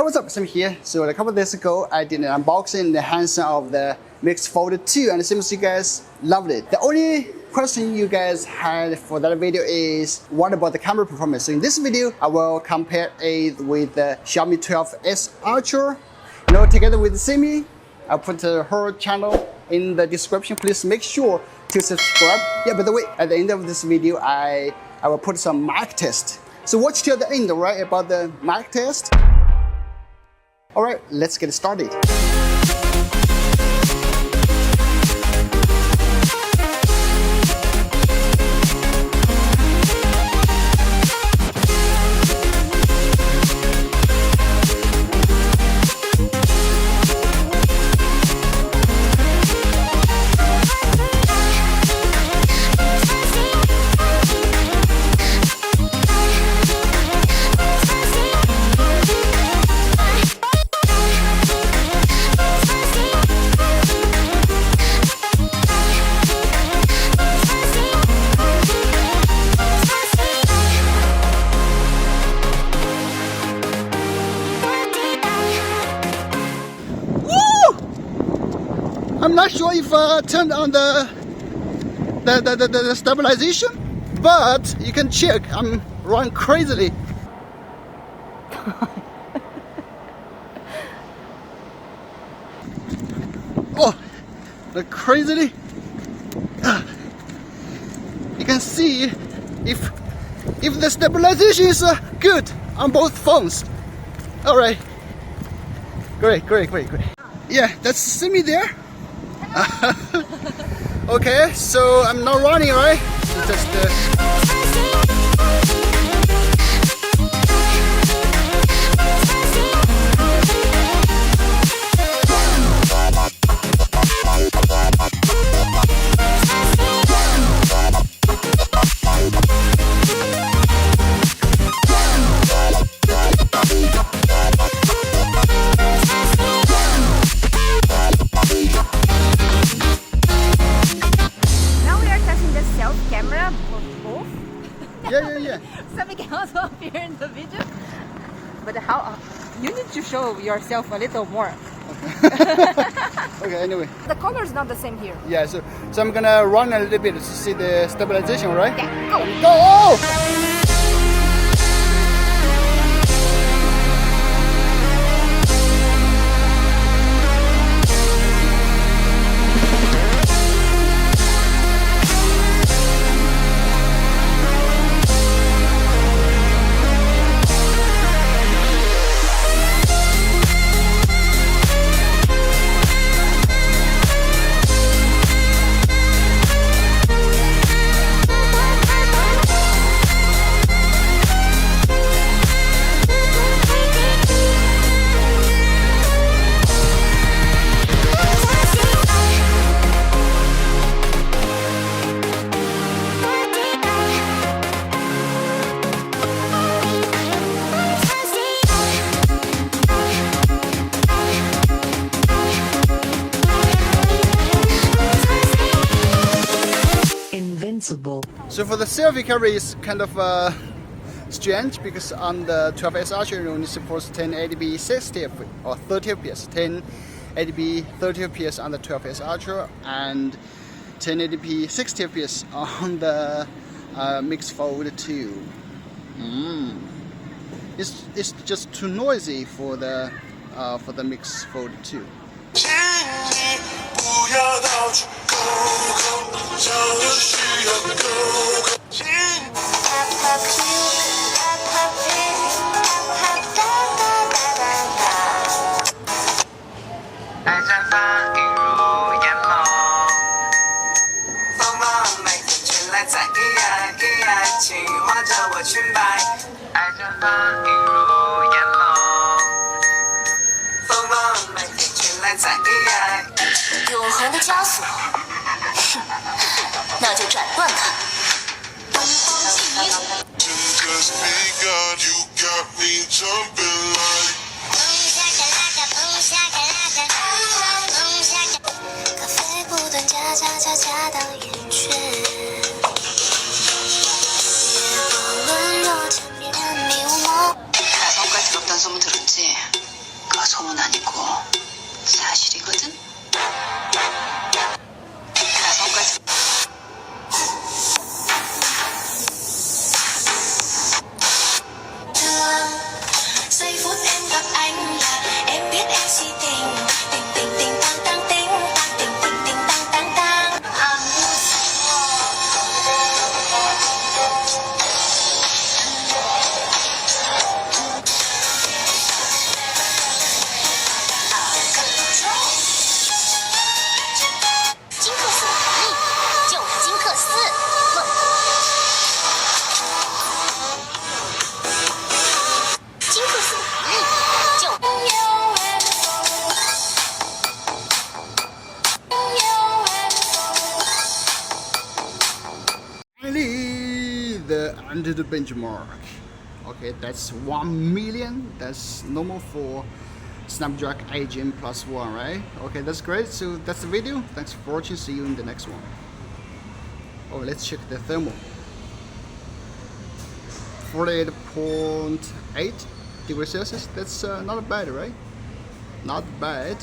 what's up, Sami here. So a couple of days ago, I did an unboxing in the hands of the Mix Fold 2, and it seems you guys loved it. The only question you guys had for that video is, what about the camera performance? So in this video, I will compare it with the Xiaomi 12S Ultra. Together with Sami, I'll put her channel in the description. Please make sure to subscribe. Yeah, by the way, at the end of this video, I will put some mic test. So watch till the end, right, about the mic test. All right, let's get started. I'm not sure if I turned on the stabilization, but you can check. I'm running crazily. Oh, crazily. You can see if the stabilization is good on both phones. All right, great. Yeah, that's Sami there. Okay, so I'm not running, right? Just Yeah. Sami can also appear in the video, but how you need to show yourself a little more. Okay, anyway. The color is not the same here. Yeah, so I'm gonna run a little bit to see the stabilization, right? Yeah, go. Go! Oh! So for the selfie camera is kind of strange, because on the 12S Ultra it only supports 1080p 60 or 30 fps, 1080p 30 fps on the 12S Ultra and 1080p 60 fps on the Mix Fold 2. It's just too noisy for the Mix Fold 2. 소문 들었지? under the benchmark. Okay, that's 1 million. That's normal for Snapdragon 8 Gen plus 1, right? Okay, that's great. So that's the video. Thanks for watching. See you in the next one. Oh, let's check the thermal. 48.8 degrees Celsius. That's not bad, right? Not bad.